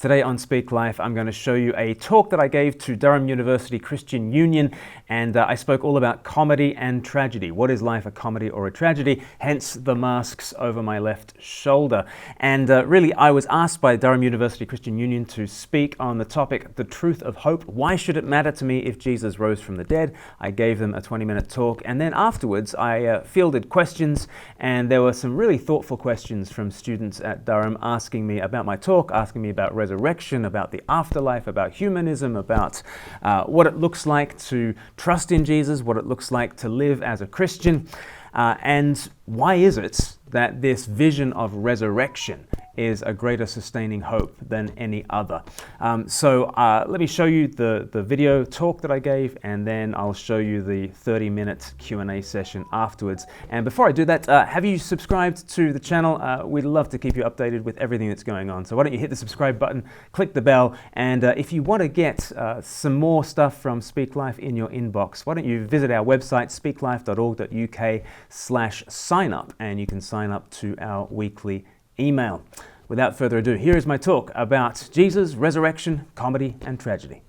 Today on Speak Life, I'm going to show you a talk that I gave to Durham University Christian Union, and I spoke all about comedy and tragedy. What is life, a comedy or a tragedy? Hence the masks over my left shoulder. And really, I was asked by Durham University Christian Union to speak on the topic, the truth of hope. Why should it matter to me if Jesus rose from the dead? I gave them a 20-minute talk, and then afterwards I fielded questions, and there were some really thoughtful questions from students at Durham asking me about my talk, asking me about resurrection, about the afterlife, about humanism, about what it looks like to trust in Jesus, what it looks like to live as a Christian, and why is it that this vision of resurrection is a greater sustaining hope than any other. So let me show you the video talk that I gave, and then I'll show you the 30-minute Q&A session afterwards. And before I do that, have you subscribed to the channel? We'd love to keep you updated with everything that's going on. So why don't you hit the subscribe button, click the bell, and if you want to get some more stuff from Speak Life in your inbox, why don't you visit our website, speaklife.org.uk/sign up, and you can sign up to our weekly email. Without further ado, here is my talk about Jesus, resurrection, comedy, and tragedy.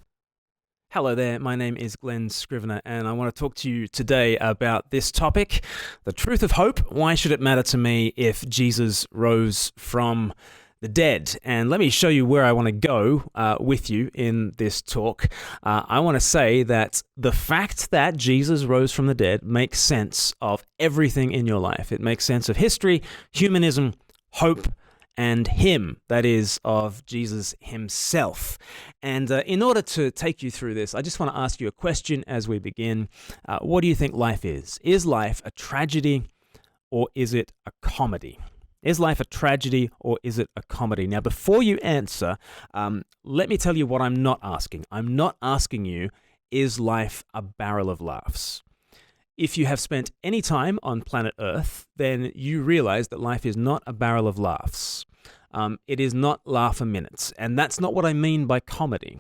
Hello there, my name is Glen Scrivener, and I want to talk to you today about this topic, the truth of hope. Why should it matter to me if Jesus rose from the dead? And let me show you where I want to go with you in this talk. I want to say that the fact that Jesus rose from the dead makes sense of everything in your life. It makes sense of history, humanism, hope, and him, that is, of Jesus himself. And in order to take you through this, I just want to ask you a question as we begin. What do you think life is? Is life a tragedy or is it a comedy? Is life a tragedy or is it a comedy? Now, before you answer, let me tell you what I'm not asking. I'm not asking you, is life a barrel of laughs? If you have spent any time on planet Earth, then you realize that life is not a barrel of laughs. It is not laugh-a-minute, and that's not what I mean by comedy.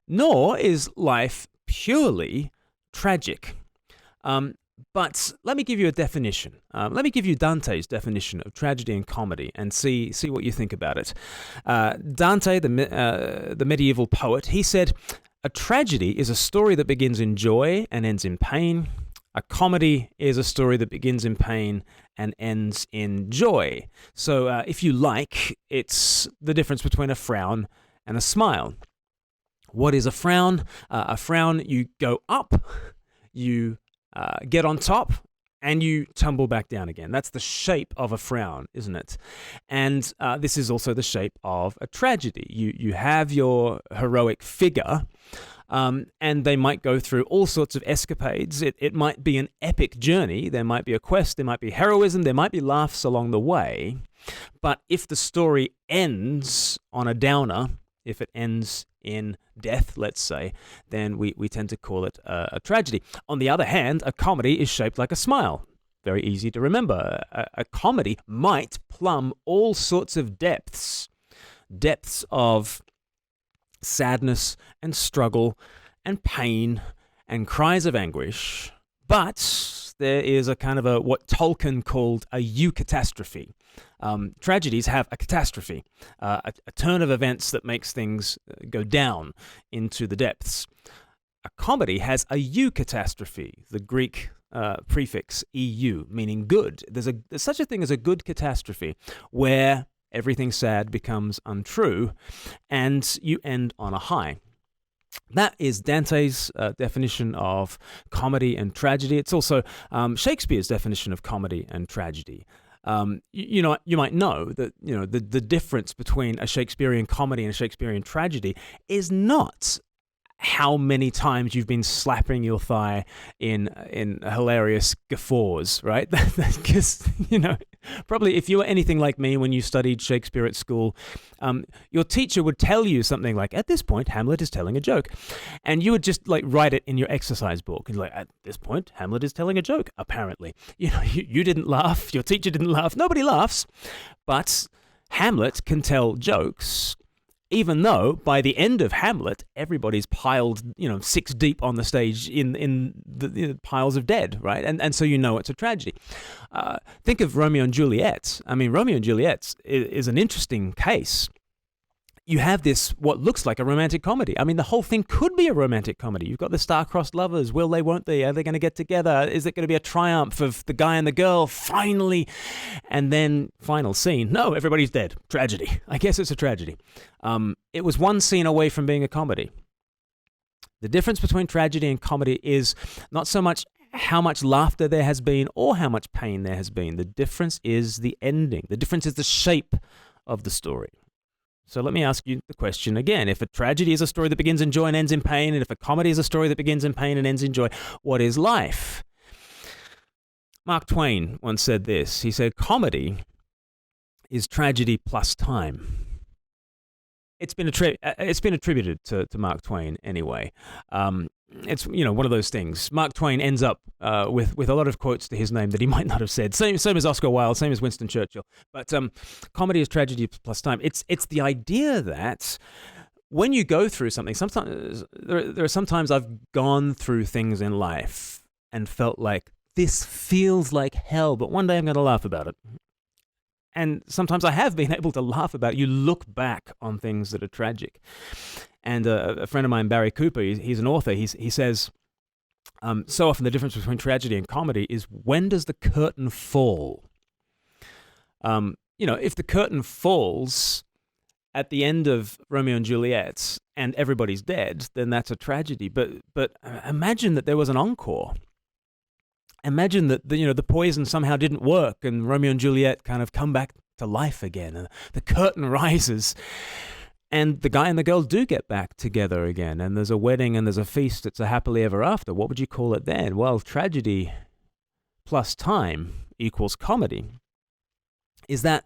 Nor is life purely tragic. But let me give you a definition. Let me give you Dante's definition of tragedy and comedy and see what you think about it. Dante, the medieval poet, he said, "A tragedy is a story that begins in joy and ends in pain. A comedy is a story that begins in pain and ends in joy." So if you like, it's the difference between a frown and a smile. What is a frown? A frown, you go up, you get on top, and you tumble back down again. That's the shape of a frown, isn't it? And this is also the shape of a tragedy. You have your heroic figure, and they might go through all sorts of escapades. It might be an epic journey. There might be a quest. There might be heroism. There might be laughs along the way. But if the story ends on a downer, if it ends in death, let's say, then we tend to call it a tragedy. On the other hand, a comedy is shaped like a smile. Very easy to remember. A comedy might plumb all sorts of depths of sadness and struggle and pain and cries of anguish, but there is a kind of what Tolkien called a eucatastrophe. Tragedies have a catastrophe, a turn of events that makes things go down into the depths. A comedy has a eucatastrophe, the Greek prefix eu, meaning good. There's such a thing as a good catastrophe, where everything sad becomes untrue, and you end on a high. That is Dante's definition of comedy and tragedy. It's also Shakespeare's definition of comedy and tragedy. You might know that the difference between a Shakespearean comedy and a Shakespearean tragedy is not how many times you've been slapping your thigh in hilarious guffaws, right? Because, probably if you were anything like me when you studied Shakespeare at school, your teacher would tell you something like, "At this point, Hamlet is telling a joke." And you would just write it in your exercise book. And "At this point, Hamlet is telling a joke," apparently. You didn't laugh, your teacher didn't laugh, nobody laughs. But Hamlet can tell jokes, even though by the end of Hamlet, everybody's piled, 6 deep on the stage in the piles of dead, right? And so it's a tragedy. Think of Romeo and Juliet. I mean, Romeo and Juliet is an interesting case. you have this, what looks like a romantic comedy. I mean, the whole thing could be a romantic comedy. You've got the star-crossed lovers. Will they, won't they? Are they going to get together? Is it going to be a triumph of the guy and the girl, finally? And then, final scene, no, everybody's dead. Tragedy. I guess it's a tragedy. It was one scene away from being a comedy. The difference between tragedy and comedy is not so much how much laughter there has been or how much pain there has been. The difference is the ending. The difference is the shape of the story. So let me ask you the question again. If a tragedy is a story that begins in joy and ends in pain, and if a comedy is a story that begins in pain and ends in joy, what is life? Mark Twain once said this. He said, comedy is tragedy plus time. It's been attributed to Mark Twain anyway. It's one of those things. Mark Twain ends up with a lot of quotes to his name that he might not have said. Same as Oscar Wilde, same as Winston Churchill. But comedy is tragedy plus time. It's the idea that when you go through something, sometimes there are sometimes I've gone through things in life and felt like this feels like hell, but one day I'm going to laugh about it. And sometimes I have been able to laugh about it. You look back on things that are tragic. And a friend of mine, Barry Cooper, he's an author. He says, so often the difference between tragedy and comedy is when does the curtain fall? If the curtain falls at the end of Romeo and Juliet and everybody's dead, then that's a tragedy. But imagine that there was an encore. Imagine that the poison somehow didn't work and Romeo and Juliet kind of come back to life again. And the curtain rises and the guy and the girl do get back together again. And there's a wedding and there's a feast. It's a happily ever after. What would you call it then? Well, tragedy plus time equals comedy. Is that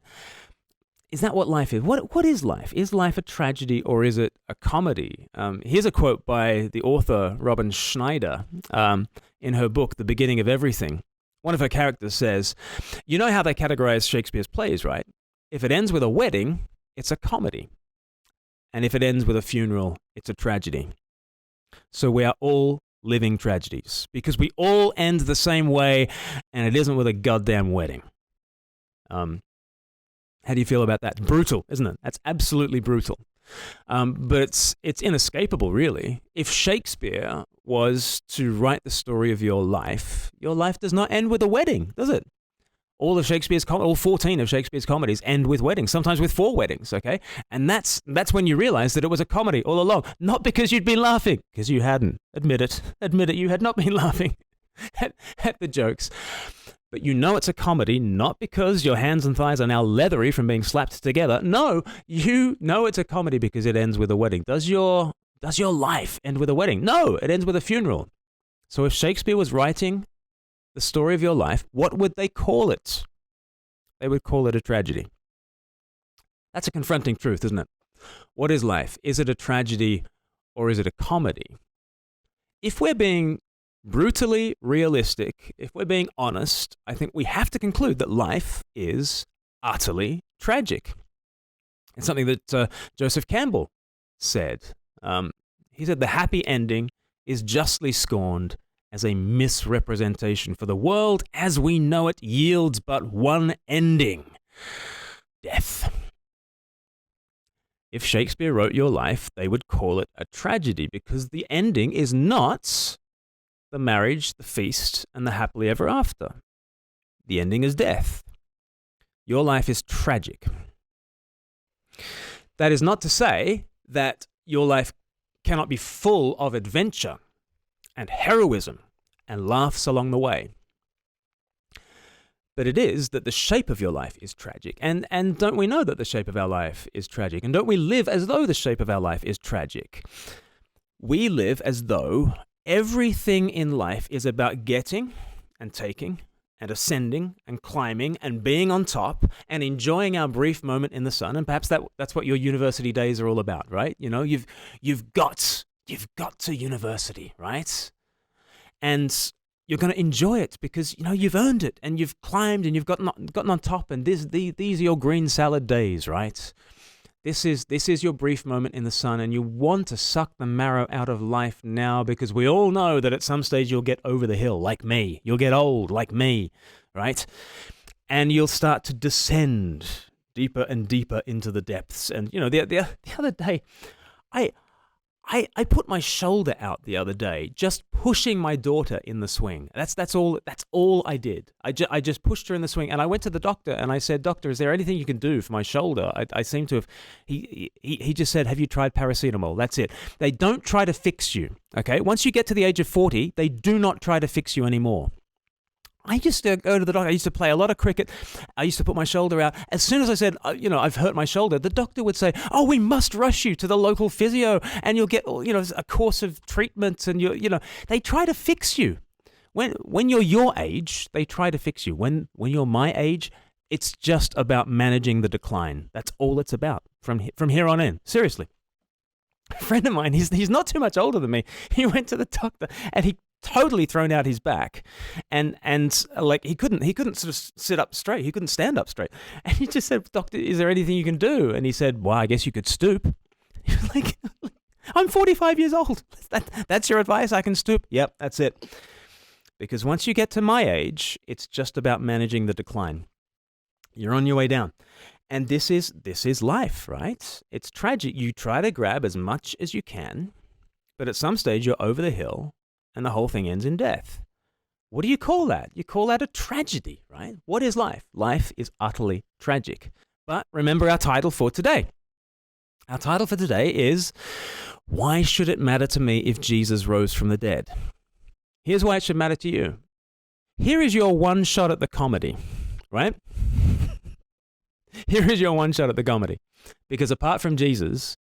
what life is? What is life? Is life a tragedy or is it a comedy? Here's a quote by the author Robin Schneider in her book, The Beginning of Everything. One of her characters says, you know how they categorize Shakespeare's plays, right? If it ends with a wedding, it's a comedy. And if it ends with a funeral, it's a tragedy. So we are all living tragedies because we all end the same way and it isn't with a goddamn wedding. How do you feel about that? Brutal, isn't it? That's absolutely brutal. But it's inescapable, really. If Shakespeare was to write the story of your life does not end with a wedding, does it? All 14 of Shakespeare's comedies end with weddings, sometimes with 4 weddings, okay? And that's when you realize that it was a comedy all along. Not because you'd been laughing, because you hadn't. Admit it, you had not been laughing at the jokes. But you know it's a comedy, not because your hands and thighs are now leathery from being slapped together. No, you know it's a comedy because it ends with a wedding. Does your life end with a wedding? No, it ends with a funeral. So if Shakespeare was writing the story of your life, what would they call it? They would call it a tragedy. That's a confronting truth, isn't it? What is life? Is it a tragedy or is it a comedy? If we're being brutally realistic, if we're being honest, I think we have to conclude that life is utterly tragic. It's something that Joseph Campbell said. He said, the happy ending is justly scorned as a misrepresentation, for the world as we know it yields but one ending, death. If Shakespeare wrote your life, they would call it a tragedy because the ending is not the marriage, the feast, and the happily ever after. The ending is death. Your life is tragic. That is not to say that your life cannot be full of adventure and heroism and laughs along the way. But it is that the shape of your life is tragic. And don't we know that the shape of our life is tragic? And don't we live as though the shape of our life is tragic? We live as though everything in life is about getting and taking and ascending and climbing and being on top and enjoying our brief moment in the sun. And perhaps that's what your university days are all about, right? You know, you've got to university, right? And you're going to enjoy it because, you know, you've earned it and you've climbed and you've gotten on top, and these are your green salad days, right? This is your brief moment in the sun, and you want to suck the marrow out of life now because we all know that at some stage you'll get over the hill, like me. You'll get old, like me, right? And you'll start to descend deeper and deeper into the depths. And, the other day, I put my shoulder out the other day, just pushing my daughter in the swing. That's all I did. I just pushed her in the swing, and I went to the doctor and I said, "Doctor, is there anything you can do for my shoulder?" I seem to have. He just said, "Have you tried paracetamol?" That's it. They don't try to fix you. Okay, once you get to the age of 40, they do not try to fix you anymore. I used to go to the doctor. I used to play a lot of cricket. I used to put my shoulder out. As soon as I said, I've hurt my shoulder, the doctor would say, "Oh, we must rush you to the local physio, and you'll get, a course of treatment." And they try to fix you. When you're your age, they try to fix you. When you're my age, it's just about managing the decline. That's all it's about from here on in. Seriously. A friend of mine, he's not too much older than me. He went to the doctor and he totally thrown out his back, and like he couldn't sort of sit up straight. He couldn't stand up straight, and he just said, "Doctor, is there anything you can do?" And he said, "Well, I guess you could stoop." Like, I'm 45 years old. That's your advice? I can stoop? Yep, that's it. Because once you get to my age, it's just about managing the decline. You're on your way down. And this is life, right? It's tragic. You try to grab as much as you can, but at some stage you're over the hill and the whole thing ends in death. What do you call that? You call that a tragedy, right? What is life? Life is utterly tragic. But remember our title for today. Our title for today is, "Why Should It Matter to Me If Jesus Rose from the Dead?" Here's why it should matter to you. Here is your one shot at the comedy, right? Here is your one shot at the comedy. Because apart from Jesus,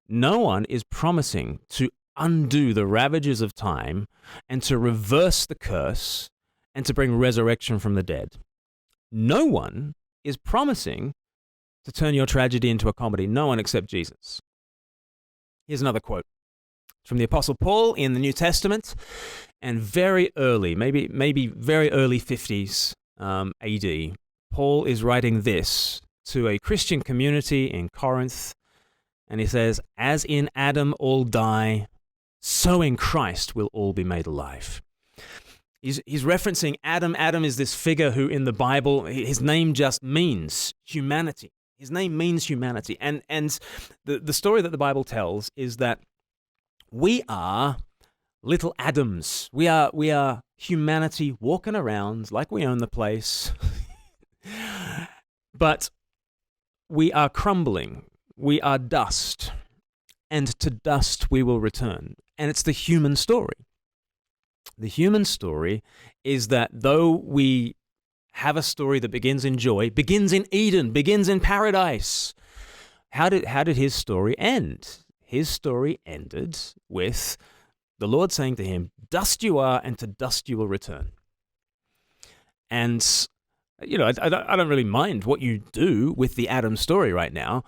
no one is promising to undo the ravages of time and to reverse the curse and to bring resurrection from the dead. No one is promising to turn your tragedy into a comedy. No one except Jesus. Here's another quote from the Apostle Paul in the New Testament, and very early, maybe very early 50s AD. Paul is writing this to a Christian community in Corinth, and he says, "As in Adam all die, so in Christ will all be made alive." He's referencing Adam. Adam is this figure who in the Bible, his name just means humanity. His name means humanity. And the story that the Bible tells is that we are little Adams. We are humanity walking around like we own the place. But we are crumbling. We are dust. And to dust we will return. And it's the human story. The human story is that though we have a story that begins in joy, begins in Eden, begins in paradise, how did his story end? His story ended with the Lord saying to him, "Dust you are, and to dust you will return." And I don't really mind what you do with the Adam story right now.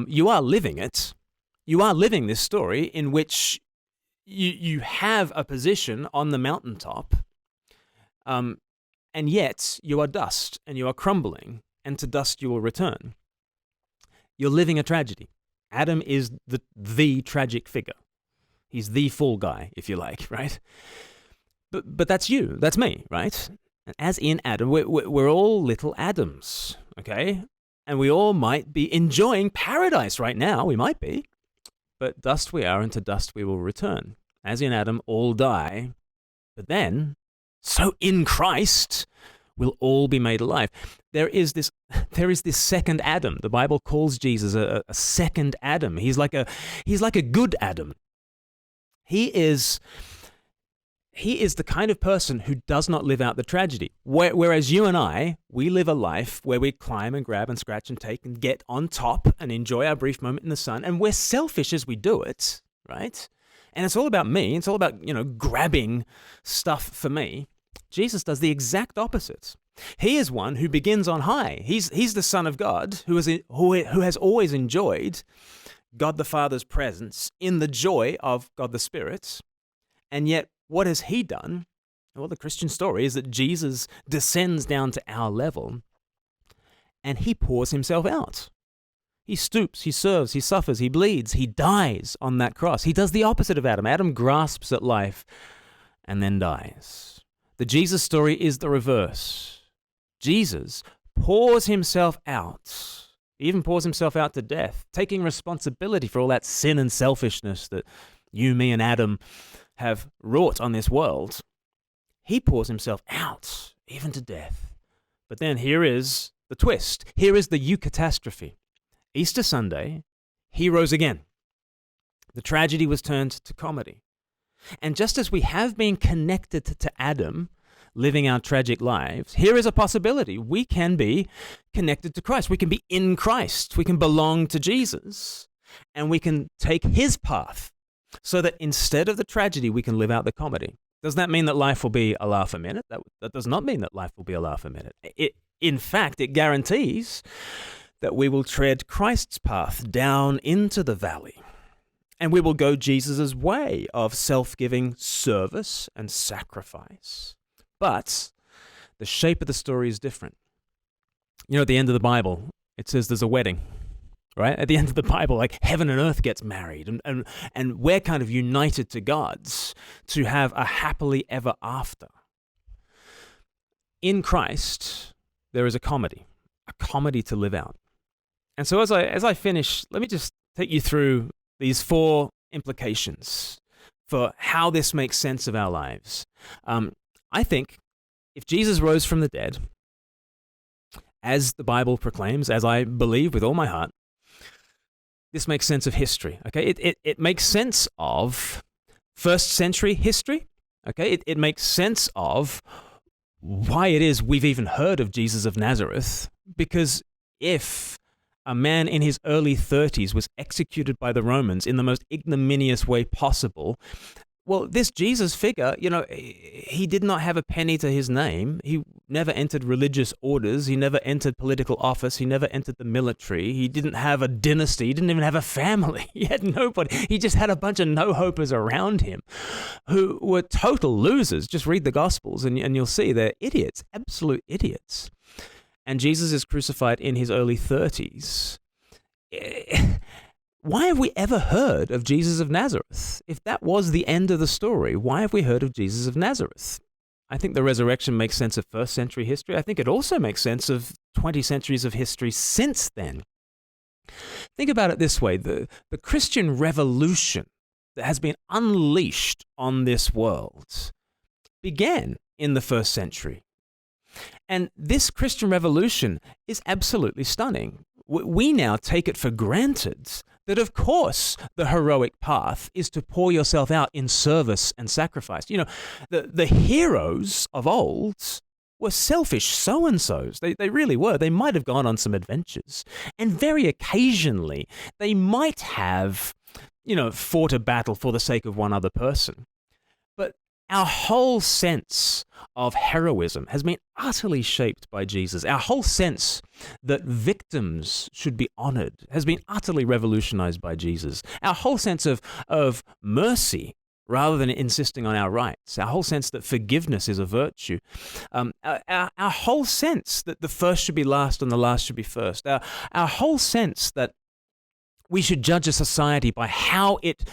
You are living it. You are living this story in which you have a position on the mountaintop, and yet you are dust and you are crumbling, and to dust you will return. You're living a tragedy. Adam is the tragic figure. He's the fall guy, if you like, right? But that's you. That's me, right? And as in Adam, we're all little Adams, okay? And we all might be enjoying paradise right now. We might be. But dust we are, and to dust we will return. As in Adam, all die. But then, so in Christ, will all be made alive. There is this second Adam. The Bible calls Jesus a second Adam. He's like a good Adam. He is the kind of person who does not live out the tragedy. Whereas you and I, we live a life where we climb and grab and scratch and take and get on top and enjoy our brief moment in the sun. And we're selfish as we do it, right? And it's all about me. It's all about, grabbing stuff for me. Jesus does the exact opposite. He is one who begins on high. He's the Son of God who has always enjoyed God the Father's presence in the joy of God the Spirit. And yet, what has he done? Well, the Christian story is that Jesus descends down to our level and he pours himself out. He stoops, he serves, he suffers, he bleeds, he dies on that cross. He does the opposite of Adam. Adam grasps at life and then dies. The Jesus story is the reverse. Jesus pours himself out He even pours himself out to death, taking responsibility for all that sin and selfishness that you, me, and Adam have wrought on this world. He pours himself out, even to death. But then here is the twist. Here is the eucatastrophe. Easter Sunday, he rose again. The tragedy was turned to comedy. And just as we have been connected to Adam, living our tragic lives, here is a possibility. We can be connected to Christ. We can be in Christ. We can belong to Jesus. And we can take his path so that instead of the tragedy, we can live out the comedy. Does that mean that life will be a laugh a minute? That does not mean that life will be a laugh a minute. In fact, it guarantees that we will tread Christ's path down into the valley. And we will go Jesus' way of self-giving service and sacrifice. But the shape of the story is different. You know, at the end of the Bible, it says there's a wedding, right? At the end of the Bible, like heaven and earth gets married, and we're kind of united to God's to have a happily ever after. In Christ, there is a comedy to live out. And so as I finish, let me just take you through these 4 implications for how this makes sense of our lives. I think if Jesus rose from the dead, as the Bible proclaims, as I believe with all my heart, this makes sense of history. Okay, it makes sense of first century history. Okay, it makes sense of why it is we've even heard of Jesus of Nazareth, because if a man in his early 30s was executed by the Romans in the most ignominious way possible, well, this Jesus figure, you know, he did not have a penny to his name. He never entered religious orders. He never entered political office. He never entered the military. He didn't have a dynasty. He didn't even have a family. He had nobody. He just had a bunch of no-hopers around him who were total losers. Just read the Gospels and you'll see they're idiots, absolute idiots. And Jesus is crucified in his early 30s. Why have we ever heard of Jesus of Nazareth? If that was the end of the story, why have we heard of Jesus of Nazareth? I think the resurrection makes sense of first century history. I think it also makes sense of 20 centuries of history since then. Think about it this way. The Christian revolution that has been unleashed on this world began in the first century. And this Christian revolution is absolutely stunning. We now take it for granted that, of course, the heroic path is to pour yourself out in service and sacrifice. You know, the heroes of old were selfish so-and-sos. They really were. They might have gone on some adventures. And very occasionally, they might have, you know, fought a battle for the sake of one other person. But our whole sense of heroism has been utterly shaped by Jesus. Our whole sense that victims should be honored has been utterly revolutionized by Jesus. Our whole sense of mercy, rather than insisting on our rights. Our whole sense that forgiveness is a virtue. Our whole sense that the first should be last and the last should be first. Our whole sense that we should judge a society by how it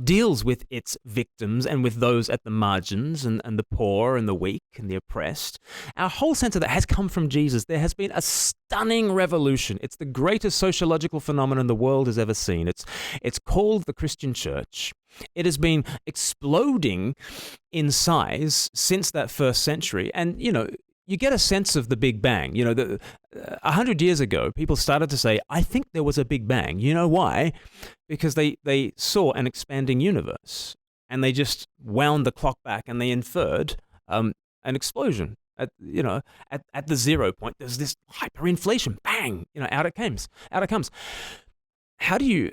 deals with its victims and with those at the margins and the poor and the weak and the oppressed. Our whole sense of that has come from Jesus. There has been a stunning revolution. It's the greatest sociological phenomenon the world has ever seen. It's called the Christian church. It has been exploding in size since that first century. And, you know, you get a sense of the Big Bang. You know, 100 years ago, people started to say, I think there was a Big Bang. You know why? Because they saw an expanding universe, and they just wound the clock back, and they inferred an explosion. At the 0 point, there's this hyperinflation. Bang! You know, out it comes. How do you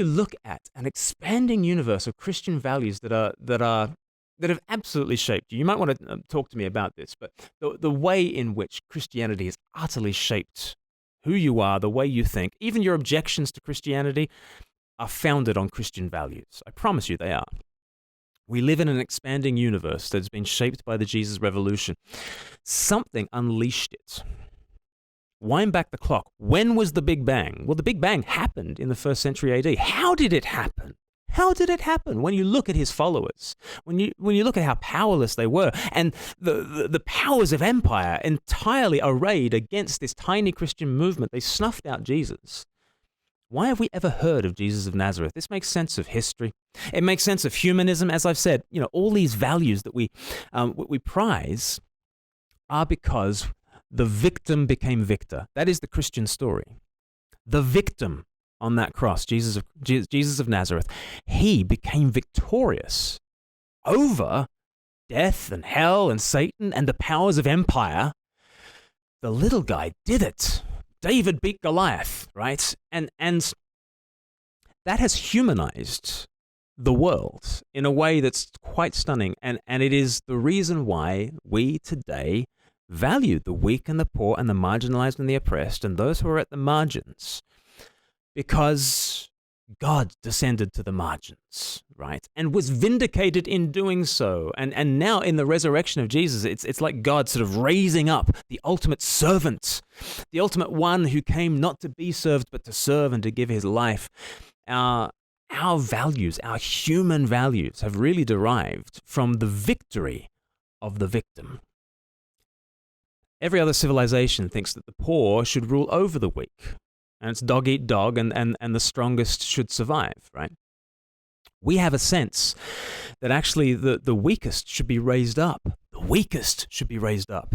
look at an expanding universe of Christian values that have absolutely shaped you? You might want to talk to me about this, but the way in which Christianity has utterly shaped who you are, the way you think, even your objections to Christianity are founded on Christian values. I promise you they are. We live in an expanding universe that's been shaped by the Jesus revolution. Something unleashed it. Wind back the clock. When was the Big Bang? Well, the Big Bang happened in the first century AD. How did it happen? How did it happen? When you look at his followers, when you look at how powerless they were, and the powers of empire entirely arrayed against this tiny Christian movement, they snuffed out Jesus. Why have we ever heard of Jesus of Nazareth? This makes sense of history. It makes sense of humanism. As I've said, all these values that we prize are because the victim became victor. That is the Christian story. The victim on that cross, Jesus of Nazareth, he became victorious over death and hell and Satan and the powers of empire. The little guy did it. David beat Goliath, right? And that has humanized the world in a way that's quite stunning. And it is the reason why we today value the weak and the poor and the marginalized and the oppressed and those who are at the margins. Because God descended to the margins, right? And was vindicated in doing so. And now in the resurrection of Jesus, it's like God sort of raising up the ultimate servant, the ultimate one who came not to be served, but to serve and to give his life. Our values, our human values, have really derived from the victory of the victim. Every other civilization thinks that the poor should rule over the weak. And it's dog eat dog, and the strongest should survive, right? We have a sense that actually the weakest should be raised up. The weakest should be raised up.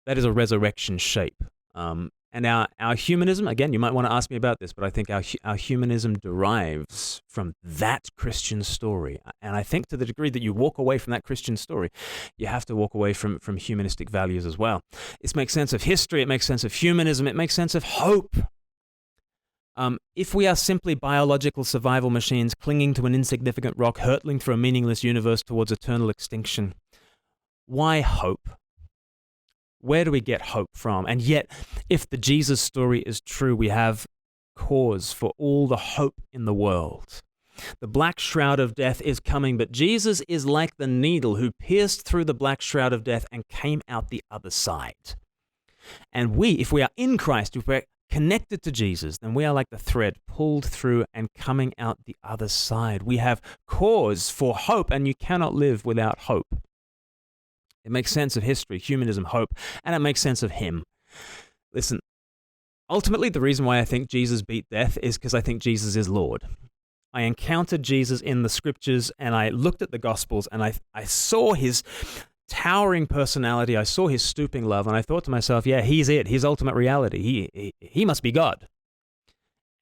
That is a resurrection shape. And our humanism, again, you might want to ask me about this, but I think our humanism derives from that Christian story. And I think to the degree that you walk away from that Christian story, you have to walk away from humanistic values as well. This makes sense of history, it makes sense of humanism, it makes sense of hope. If we are simply biological survival machines clinging to an insignificant rock, hurtling through a meaningless universe towards eternal extinction, why hope? Where do we get hope from? And yet, if the Jesus story is true, we have cause for all the hope in the world. The black shroud of death is coming, but Jesus is like the needle who pierced through the black shroud of death and came out the other side. And if we are in Christ, if we're connected to Jesus, then we are like the thread pulled through and coming out the other side. We have cause for hope, and you cannot live without hope. It makes sense of history, humanism, hope, and it makes sense of him. Listen, ultimately, the reason why I think Jesus beat death is because I think Jesus is Lord. I encountered Jesus in the scriptures, and I looked at the Gospels, and I saw his towering personality. I saw his stooping love, and I thought to myself, yeah, he's it, his ultimate reality. He must be God.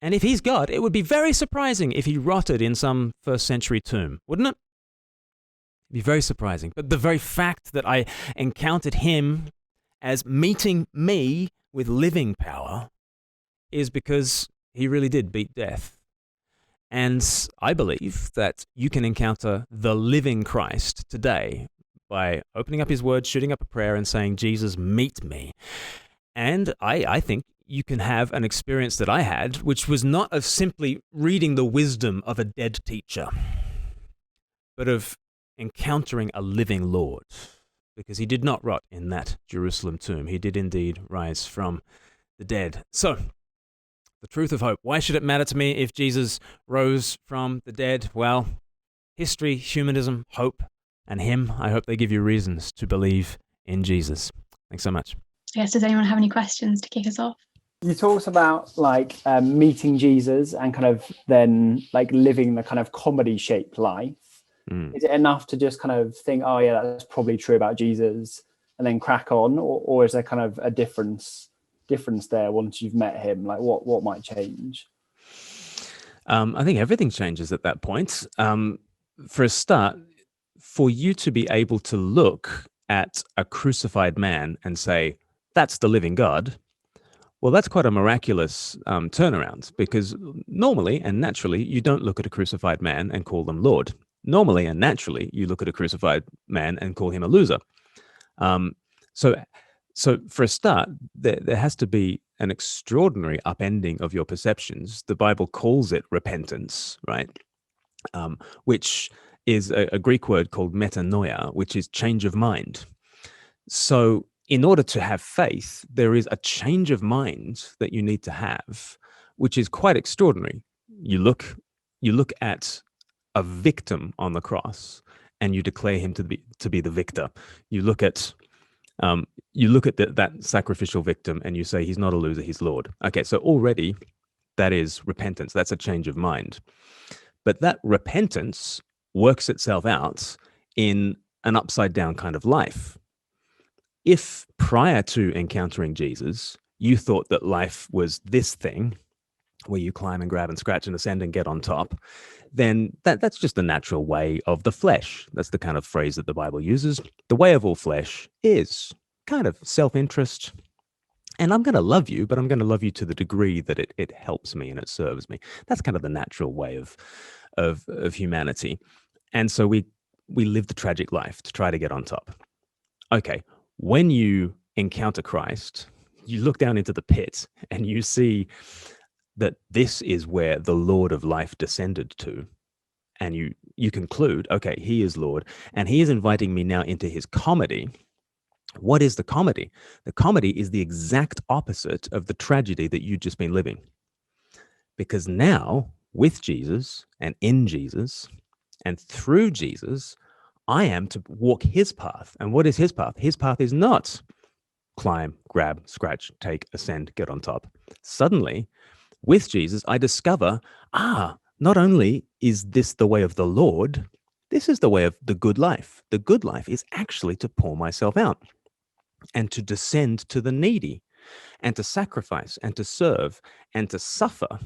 And if he's God, it would be very surprising if he rotted in some first century tomb, wouldn't it? Be very surprising. But the very fact that I encountered him as meeting me with living power is because he really did beat death. And I believe that you can encounter the living Christ today by opening up his word, shooting up a prayer, and saying, Jesus, meet me. And I think you can have an experience that I had, which was not of simply reading the wisdom of a dead teacher, but of encountering a living Lord, because he did not rot in that Jerusalem tomb. He did indeed rise from the dead. So, the truth of hope. Why should it matter to me if Jesus rose from the dead? Well, history, humanism, hope, and him. I hope they give you reasons to believe in Jesus. Thanks so much. Yes, does anyone have any questions to kick us off? You talked about meeting Jesus and kind of then living the kind of comedy shaped life. Is it enough to just kind of think, oh yeah, that's probably true about Jesus, and then crack on, or is there kind of a difference there once you've met him? Like what might change? I think everything changes at that point. For a start, for you to be able to look at a crucified man and say, that's the living God, well, that's quite a miraculous turnaround, because normally and naturally, you don't look at a crucified man and call them Lord. Normally and naturally, you look at a crucified man and call him a loser. So for a start, there has to be an extraordinary upending of your perceptions. The Bible calls it repentance, right? Which is a Greek word called metanoia, which is change of mind. So in order to have faith, there is a change of mind that you need to have, which is quite extraordinary. You look you look at a victim on the cross and you declare him to be the victor. You look at that sacrificial victim and you say he's not a loser, he's Lord. Okay, so already that is repentance. That's a change of mind. But that repentance works itself out in an upside down kind of life. If prior to encountering Jesus, you thought that life was this thing where you climb and grab and scratch and ascend and get on top, then that's just the natural way of the flesh. That's the kind of phrase that the Bible uses. The way of all flesh is kind of self-interest. And I'm going to love you, but I'm going to love you to the degree that it helps me and it serves me. That's kind of the natural way of humanity. And so we live the tragic life to try to get on top. Okay, when you encounter Christ, you look down into the pit and you see that this is where the Lord of life descended to. And you conclude, okay, he is Lord, and he is inviting me now into his comedy. What is the comedy? The comedy is the exact opposite of the tragedy that you've just been living. Because now, with Jesus and in Jesus and through Jesus, I am to walk his path. And what is his path? His path is not climb, grab, scratch, take, ascend, get on top. Suddenly, with Jesus, I discover, not only is this the way of the Lord, this is the way of the good life. The good life is actually to pour myself out and to descend to the needy and to sacrifice and to serve and to suffer.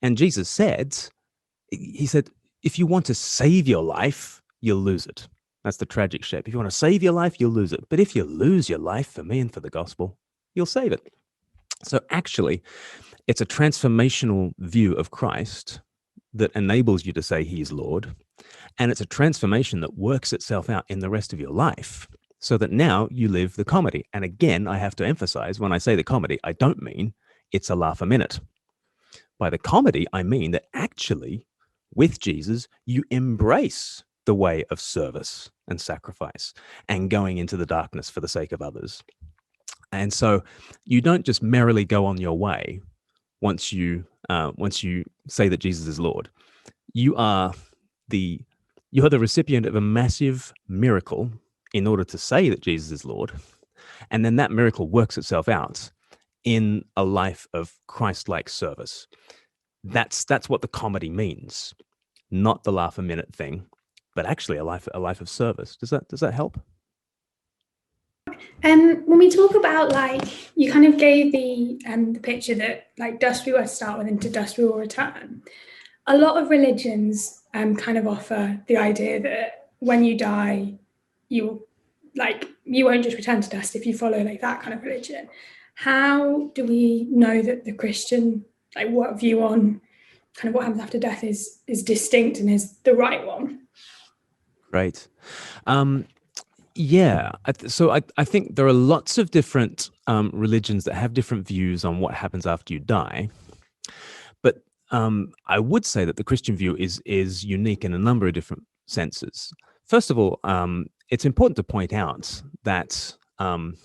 And Jesus said, if you want to save your life, you'll lose it. That's the tragic shape. If you want to save your life, you'll lose it. But if you lose your life for me and for the gospel, you'll save it. So actually, it's a transformational view of Christ that enables you to say he's Lord. And it's a transformation that works itself out in the rest of your life so that now you live the comedy. And again, I have to emphasize, when I say the comedy, I don't mean it's a laugh a minute. By the comedy, I mean that actually, with Jesus, you embrace the way of service and sacrifice and going into the darkness for the sake of others. And so you don't just merrily go on your way once you say that Jesus is Lord. You are the recipient of a massive miracle in order to say that Jesus is Lord. And then that miracle works itself out in a life of Christ-like service. That's what the comedy means, not the laugh a minute thing, but actually a life of service. Does that help? When we talk about, like, you kind of gave the picture that, like, dust we were to start with and to dust we will return. A lot of religions kind of offer the idea that when you die, you won't just return to dust if you follow like that kind of religion. How do we know that the Christian what view on kind of what happens after death is distinct and is the right one? Right. Yeah. So I think there are lots of different religions that have different views on what happens after you die. But I would say that the Christian view is unique in a number of different senses. First of all, it's important to point out that in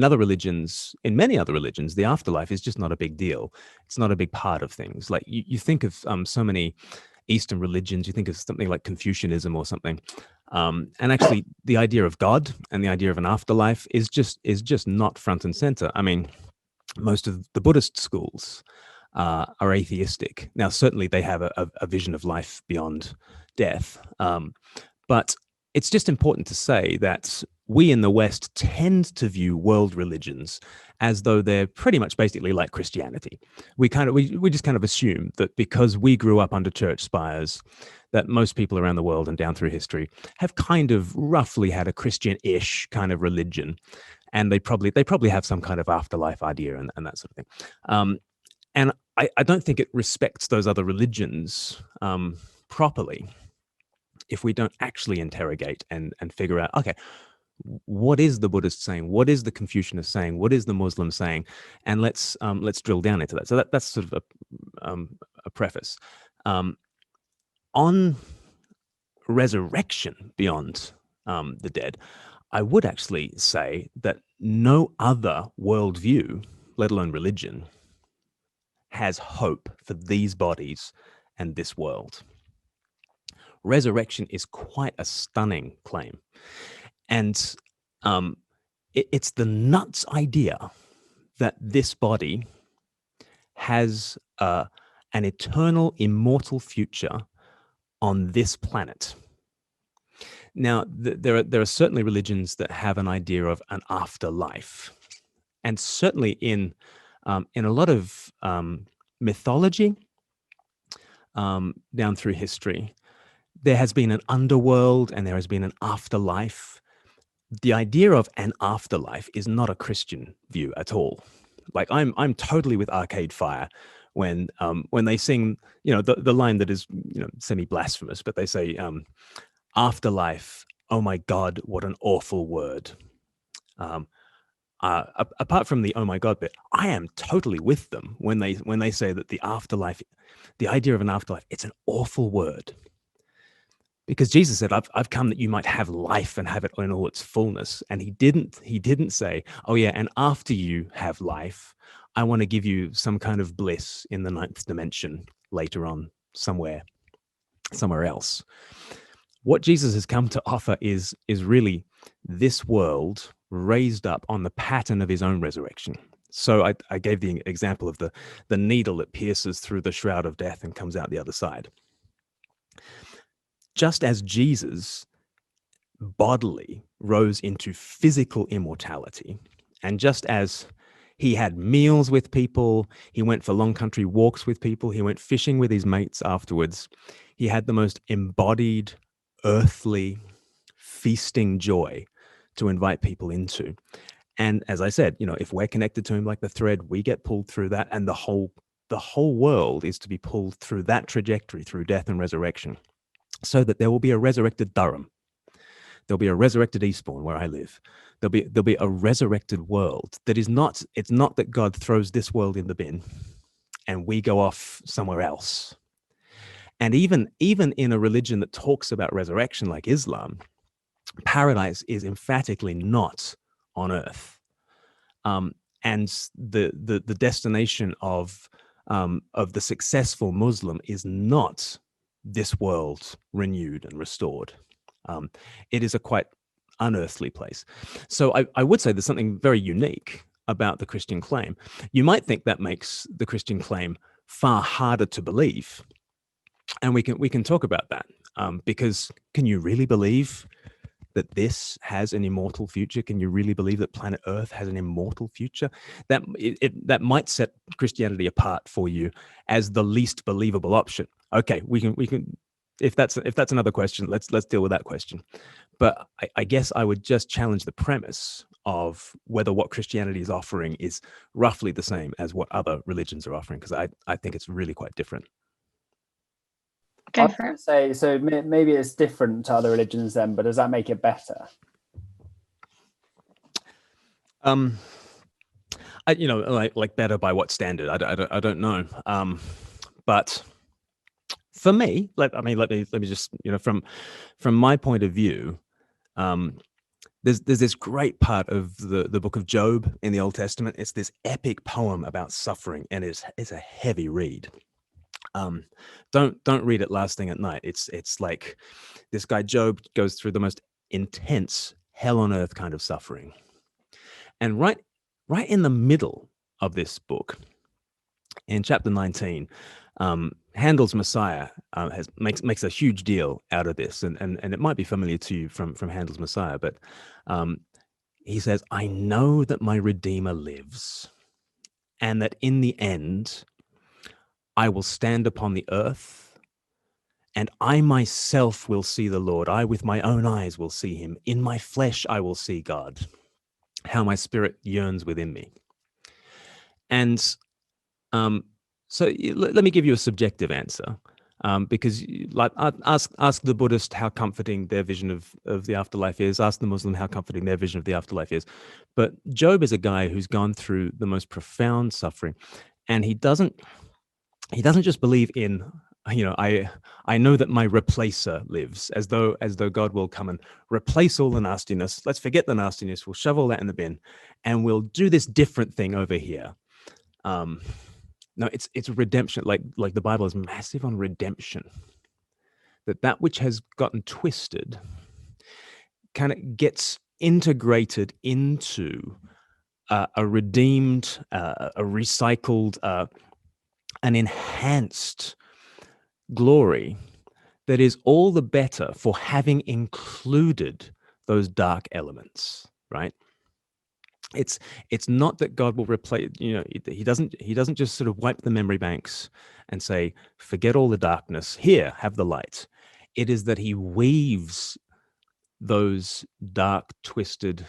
many other religions, the afterlife is just not a big deal. It's not a big part of things. Like you think of so many Eastern religions, you think of something like Confucianism or something. And actually, the idea of God and the idea of an afterlife is just not front and center. I mean, most of the Buddhist schools are atheistic. Now, certainly they have a vision of life beyond death. But it's just important to say that we in the West tend to view world religions as though they're pretty much basically like Christianity. We just kind of assume that because we grew up under church spires, that most people around the world and down through history have kind of roughly had a Christian-ish kind of religion, and they probably have some kind of afterlife idea and that sort of thing. And I don't think it respects those other religions properly if we don't actually interrogate and figure out, okay, what is the Buddhist saying? What is the Confucianist saying? What is the Muslim saying? And let's drill down into that. So that's sort of a preface. On resurrection beyond the dead, I would actually say that no other worldview, let alone religion, has hope for these bodies and this world. Resurrection is quite a stunning claim. And it's the nuts idea that this body has an eternal, immortal future on this planet. Now, there are certainly religions that have an idea of an afterlife, and certainly in a lot of mythology down through history, there has been an underworld and there has been an afterlife. The idea of an afterlife is not a Christian view at all. Like I'm totally with Arcade Fire when they sing, the line that is, semi-blasphemous, but they say, afterlife, oh my God, what an awful word. Apart from the oh my God bit, I am totally with them when they say that the afterlife, the idea of an afterlife, it's an awful word. Because Jesus said, I've come that you might have life and have it in all its fullness. And he didn't say, oh yeah, and after you have life, I want to give you some kind of bliss in the ninth dimension later on somewhere else. What Jesus has come to offer is really this world raised up on the pattern of his own resurrection. So I gave the example of the needle that pierces through the shroud of death and comes out the other side. Just as Jesus bodily rose into physical immortality, and just as he had meals with people, he went for long country walks with people, he went fishing with his mates afterwards, he had the most embodied, earthly, feasting joy to invite people into. And as I said, if we're connected to him like the thread, we get pulled through that, and the whole world is to be pulled through that trajectory, through death and resurrection. So that there will be a resurrected Durham. There'll be a resurrected Eastbourne where I live. There'll be a resurrected world that is not, it's not that God throws this world in the bin and we go off somewhere else. And even in a religion that talks about resurrection like Islam, paradise is emphatically not on earth. And the destination of the successful Muslim is not this world renewed and restored. It is a quite unearthly place. So I would say there's something very unique about the Christian claim. You might think that makes the Christian claim far harder to believe. And we can talk about that because can you really believe that this has an immortal future? Can you really believe that planet Earth has an immortal future? That might set Christianity apart for you as the least believable option. Okay, we can. If that's another question, let's deal with that question. But I guess I would just challenge the premise of whether what Christianity is offering is roughly the same as what other religions are offering, because I think it's really quite different. Go for it. Say so. Maybe it's different to other religions then, but does that make it better? Like better by what standard? I don't know. But for me, let me just from my point of view, there's this great part of the book of Job in the Old Testament. It's this epic poem about suffering, and it's a heavy read. Don't read it last thing at night. It's like this guy Job goes through the most intense hell on earth kind of suffering, and right in the middle of this book, in chapter 19, Handel's Messiah makes a huge deal out of this, and it might be familiar to you from Handel's Messiah, but he says, "I know that my Redeemer lives, and that in the end I will stand upon the earth, and I myself will see the Lord. I with my own eyes will see him. In my flesh I will see God. How my spirit yearns within me." And so let me give you a subjective answer, because ask the Buddhist how comforting their vision of the afterlife is. Ask the Muslim how comforting their vision of the afterlife is. But Job is a guy who's gone through the most profound suffering, and he doesn't just believe in, I know that my replacer lives, as though God will come and replace all the nastiness. Let's forget the nastiness. We'll shove all that in the bin, and we'll do this different thing over here. No, it's redemption. Like the Bible is massive on redemption. That which has gotten twisted kind of gets integrated into a redeemed, a recycled, an enhanced glory that is all the better for having included those dark elements, right? It's not that God will replace, he doesn't just sort of wipe the memory banks and say, forget all the darkness, here, have the light. It is that he weaves those dark, twisted,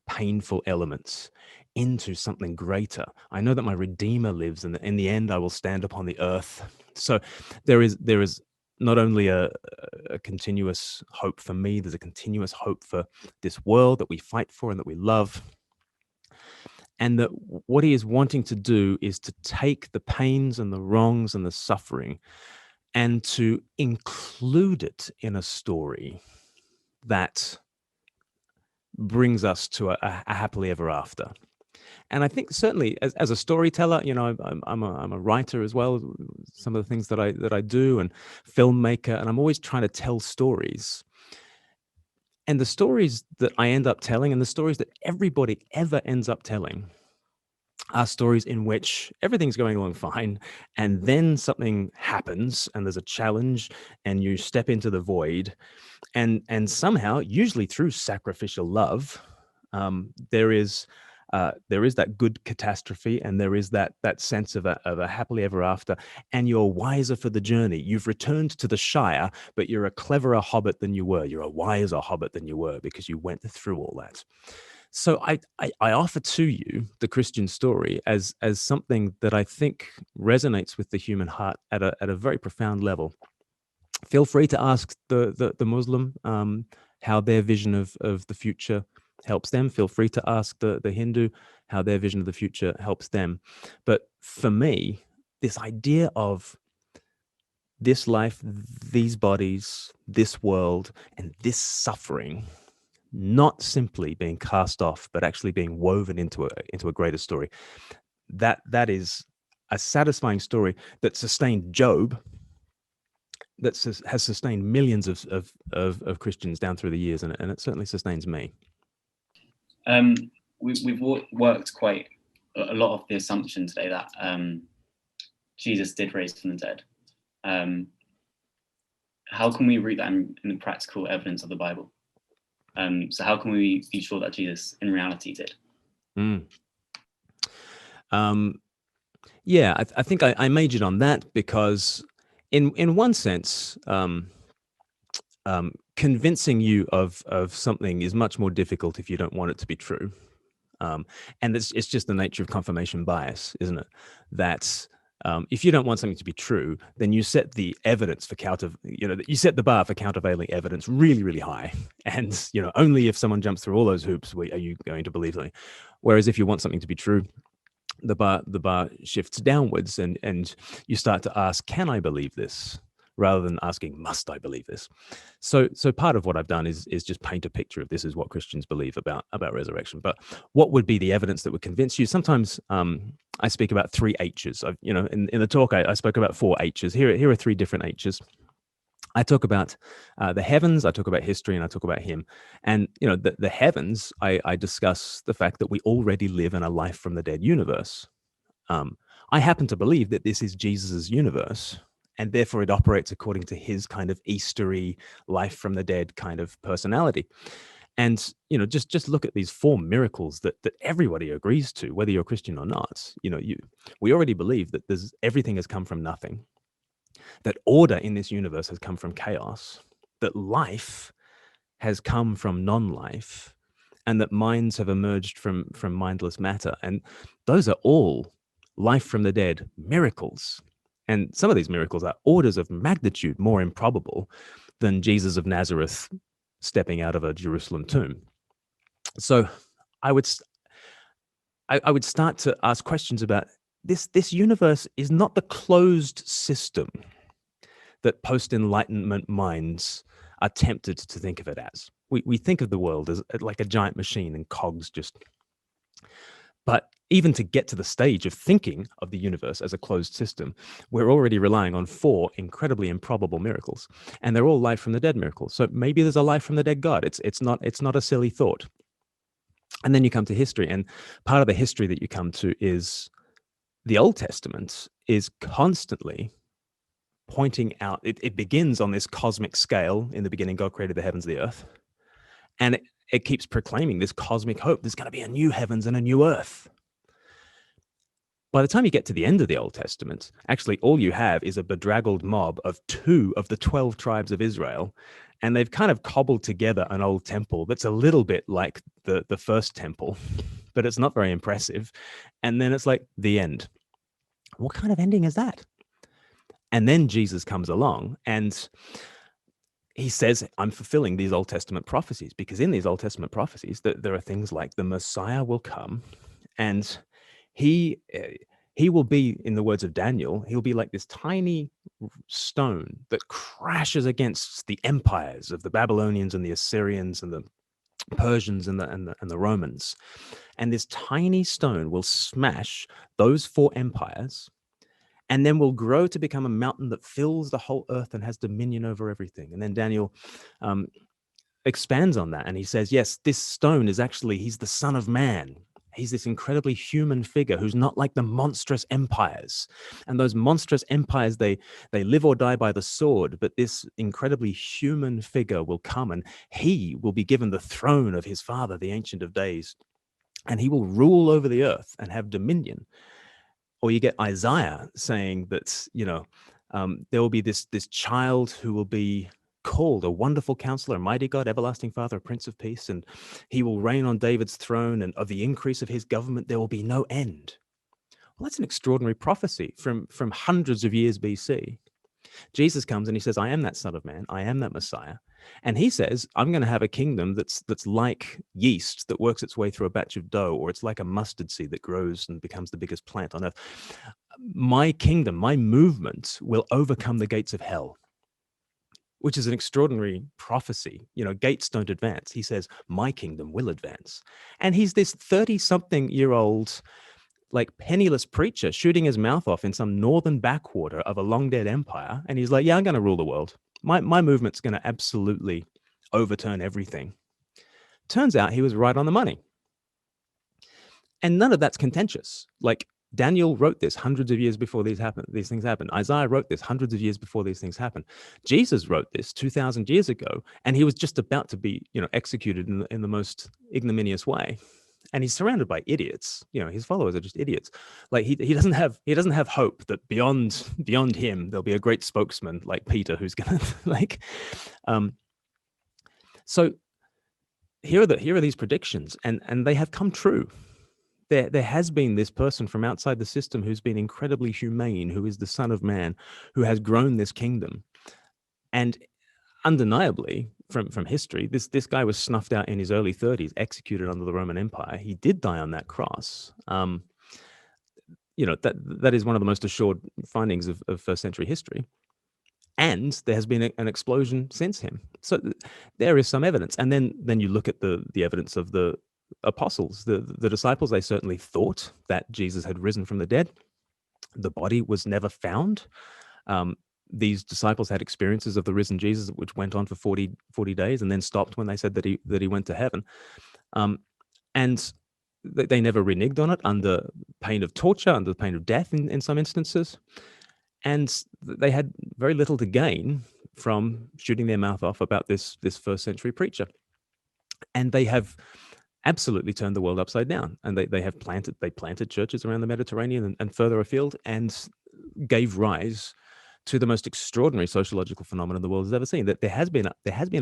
painful elements into something greater. I know that my Redeemer lives, and in the end I will stand upon the earth. So there is not only a continuous hope for me, there's a continuous hope for this world that we fight for and that we love. And that what he is wanting to do is to take the pains and the wrongs and the suffering and to include it in a story that brings us to a happily ever after. And I think certainly as a storyteller, I'm a writer as well. Some of the things that I do, and filmmaker, and I'm always trying to tell stories. And the stories that I end up telling, and the stories that everybody ever ends up telling, are stories in which everything's going along fine, and then something happens, and there's a challenge, and you step into the void, and somehow, usually through sacrificial love, there is that good catastrophe, and there is that sense of a happily ever after, and you're wiser for the journey. You've returned to the Shire, but you're a cleverer hobbit than you were. You're a wiser hobbit than you were because you went through all that. So I offer to you the Christian story as something that I think resonates with the human heart at a very profound level. Feel free to ask the Muslim how their vision of the future helps them. Feel free to ask the Hindu how their vision of the future helps them. But for me, this idea of this life, these bodies, this world, and this suffering not simply being cast off, but actually being woven into a greater story, that is a satisfying story that sustained Job, that has sustained millions of Christians down through the years, and it certainly sustains me. We've worked quite a lot of the assumption today that Jesus did raise from the dead. How can we root that in the practical evidence of the Bible? So how can we be sure that Jesus in reality did? Yeah, I think I majored on that because in one sense, convincing you of something is much more difficult if you don't want it to be true. And it's just the nature of confirmation bias, isn't it? That if you don't want something to be true, then you set the evidence for you set the bar for countervailing evidence really, really high. And, only if someone jumps through all those hoops are you going to believe something. Whereas if you want something to be true, the bar shifts downwards, and you start to ask, can I believe this? Rather than asking, must I believe this? So part of what I've done is just paint a picture of this is what Christians believe about resurrection. But what would be the evidence that would convince you? Sometimes I speak about 3 H's. In the talk, I spoke about 4 H's. Here are 3 different H's. I talk about the heavens, I talk about history, and I talk about him. And, the heavens, I discuss the fact that we already live in a life from the dead universe. I happen to believe that this is Jesus's universe, and therefore it operates according to his kind of Eastery life from the dead kind of personality. And, just look at these 4 miracles that everybody agrees to, whether you're Christian or not. We already believe that everything has come from nothing, that order in this universe has come from chaos, that life has come from non-life, and that minds have emerged from mindless matter. And those are all life from the dead miracles. And some of these miracles are orders of magnitude more improbable than Jesus of Nazareth stepping out of a Jerusalem tomb. So I would start to ask questions about this universe is not the closed system that post-Enlightenment minds are tempted to think of it as. We think of the world as like a giant machine and cogs just... But even to get to the stage of thinking of the universe as a closed system, we're already relying on 4 incredibly improbable miracles, and they're all life from the dead miracles. So maybe there's a life from the dead God. It's not a silly thought. And then you come to history, and part of the history that you come to is the Old Testament is constantly pointing out, it begins on this cosmic scale. In the beginning, God created the heavens and the earth. And it keeps proclaiming this cosmic hope. There's going to be a new heavens and a new earth. By the time you get to the end of the Old Testament, actually all you have is a bedraggled mob of 2 of the 12 tribes of Israel. And they've kind of cobbled together an old temple that's a little bit like the first temple, but it's not very impressive. And then it's like the end. What kind of ending is that? And then Jesus comes along and he says, I'm fulfilling these Old Testament prophecies, because in these Old Testament prophecies, there are things like the Messiah will come, and he will be, in the words of Daniel, he'll be like this tiny stone that crashes against the empires of the Babylonians and the Assyrians and the Persians and the Romans. And this tiny stone will smash those 4 empires, and then will grow to become a mountain that fills the whole earth and has dominion over everything. And then Daniel expands on that, and he says, yes, this stone is actually, he's the Son of Man. He's this incredibly human figure who's not like the monstrous empires. And those monstrous empires, they live or die by the sword, but this incredibly human figure will come, and he will be given the throne of his father, the Ancient of Days, and he will rule over the earth and have dominion. Or you get Isaiah saying that, there will be this child who will be called a Wonderful Counselor, a Mighty God, Everlasting Father, a Prince of Peace, and he will reign on David's throne, and of the increase of his government there will be no end. Well, that's an extraordinary prophecy from hundreds of years BC. Jesus comes and he says, I am that Son of Man, I am that Messiah. And he says, I'm going to have a kingdom that's like yeast that works its way through a batch of dough, or it's like a mustard seed that grows and becomes the biggest plant on earth. My kingdom, my movement will overcome the gates of hell, which is an extraordinary prophecy. Gates don't advance. He says, my kingdom will advance. And he's this 30-something-year-old, like penniless preacher shooting his mouth off in some northern backwater of a long dead empire. And he's like, yeah, I'm going to rule the world. My movement's going to absolutely overturn everything. Turns out he was right on the money. And none of that's contentious. Like Daniel wrote this hundreds of years before these things happened. Isaiah wrote this hundreds of years before these things happened. Jesus wrote this 2,000 years ago, and he was just about to be, executed in the most ignominious way. And he's surrounded by idiots. His followers are just idiots. Like he doesn't have hope that beyond him there'll be a great spokesman like Peter who's gonna So here are these predictions, and they have come true. There has been this person from outside the system who's been incredibly humane, who is the Son of Man, who has grown this kingdom, and undeniably, from history, this guy was snuffed out in his early 30s, executed under the Roman Empire. He did die on that cross. That is one of the most assured findings of first century history. And there has been an explosion since him. So there is some evidence. And then you look at the evidence of the apostles, the disciples. They certainly thought that Jesus had risen from the dead. The body was never found. These disciples had experiences of the risen Jesus, which went on for 40 days and then stopped when they said that he went to heaven. And they never reneged on it under pain of torture, under the pain of death in some instances. And they had very little to gain from shooting their mouth off about this first century preacher. And they have absolutely turned the world upside down. And they planted churches around the Mediterranean and further afield, and gave rise to the most extraordinary sociological phenomenon the world has ever seen. That there has been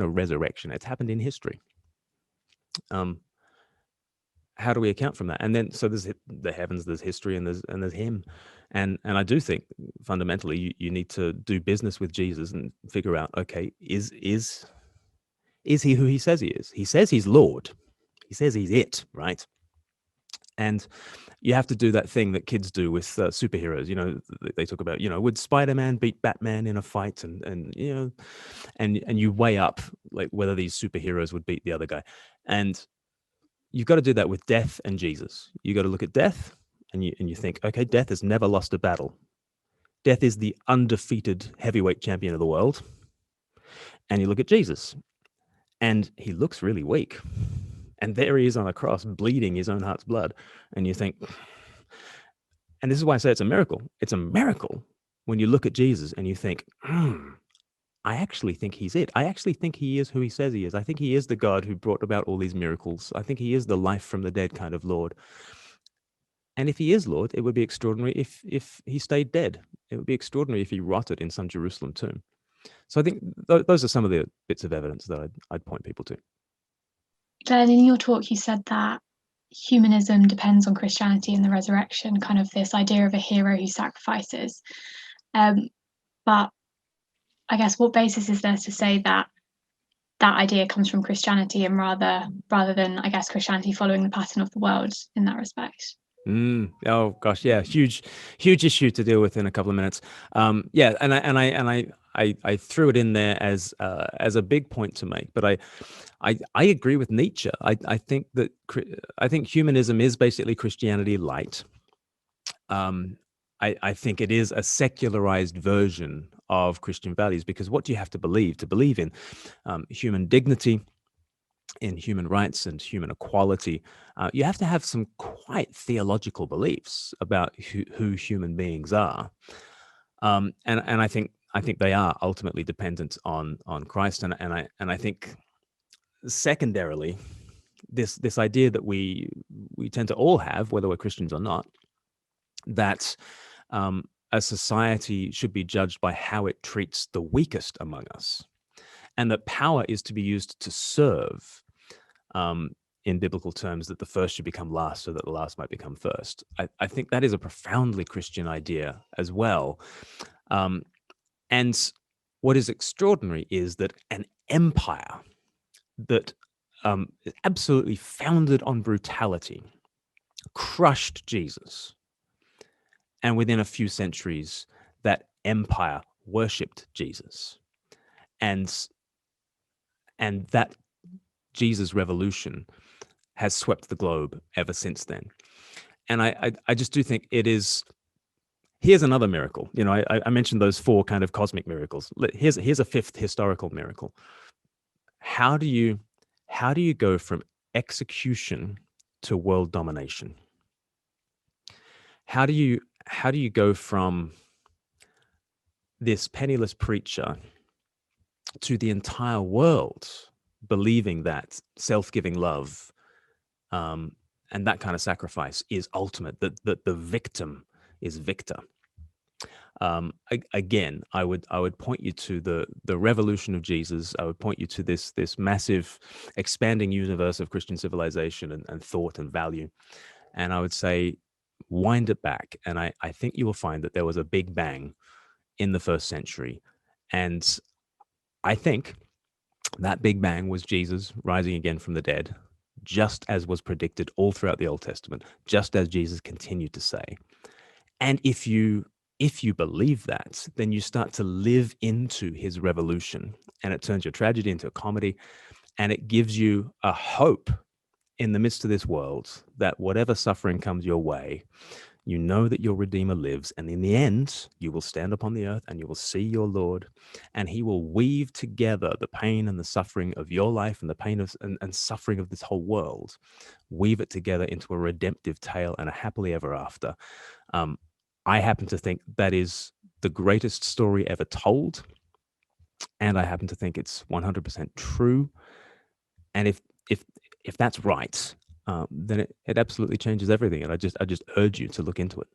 a resurrection. It's happened in history. How do we account from that? And then so there's the heavens, there's history, and there's him. And I do think fundamentally you need to do business with Jesus and figure out, okay, is he who he says he is? He says he's Lord. He says he's it, right? And you have to do that thing that kids do with superheroes. They talk about, would Spider-Man beat Batman in a fight? And you weigh up like whether these superheroes would beat the other guy. And you've got to do that with death and Jesus. You got to look at death and you think, okay, death has never lost a battle. Death is the undefeated heavyweight champion of the world. And you look at Jesus, and he looks really weak. And there he is on a cross, bleeding his own heart's blood. And you think, and this is why I say it's a miracle. It's a miracle when you look at Jesus and you think, I actually think he's it. I actually think he is who he says he is. I think he is the God who brought about all these miracles. I think he is the life from the dead kind of Lord. And if he is Lord, it would be extraordinary if he stayed dead. It would be extraordinary if he rotted in some Jerusalem tomb. So I think those are some of the bits of evidence that I'd point people to. Glenn, in your talk, you said that humanism depends on Christianity and the resurrection, kind of this idea of a hero who sacrifices. But I guess what basis is there to say that that idea comes from Christianity and rather than, I guess, Christianity following the pattern of the world in that respect? Oh gosh, yeah, huge issue to deal with in a couple of minutes. Yeah, and I threw it in there as a big point to make, but I agree with Nietzsche. I think humanism is basically Christianity light. I think it is a secularized version of Christian values, because what do you have to believe? To believe in human dignity, in human rights and human equality, you have to have some quite theological beliefs about who human beings are, and I think they are ultimately dependent on Christ, and I think secondarily, this idea that we tend to all have, whether we're Christians or not, that a society should be judged by how it treats the weakest among us, and that power is to be used to serve. In biblical terms, that the first should become last so that the last might become first. I think that is a profoundly Christian idea as well. And what is extraordinary is that an empire that is absolutely founded on brutality crushed Jesus. And within a few centuries, that empire worshipped Jesus. And that Jesus revolution has swept the globe ever since then. And I just do think it is. Here's another miracle. I mentioned those four kind of cosmic miracles. Here's a fifth historical miracle. How do you go from execution to world domination? How do you go from this penniless preacher to the entire world believing that self-giving love and that kind of sacrifice is ultimate, that the victim is victor? Again, I would point you to the revolution of Jesus. I would point you to this massive expanding universe of Christian civilization and thought and value. And I would say, wind it back. And I think you will find that there was a big bang in the first century. And I think that big bang was Jesus rising again from the dead, just as was predicted all throughout the Old Testament, just as Jesus continued to say. And if you believe that, then you start to live into his revolution, and it turns your tragedy into a comedy, and it gives you a hope in the midst of this world that whatever suffering comes your way, you know that your Redeemer lives, and in the end, you will stand upon the earth and you will see your Lord, and he will weave together the pain and the suffering of your life and the pain of and suffering of this whole world, weave it together into a redemptive tale and a happily ever after. I happen to think that is the greatest story ever told, and I happen to think it's 100% true. And if that's right, then it absolutely changes everything. And I just urge you to look into it.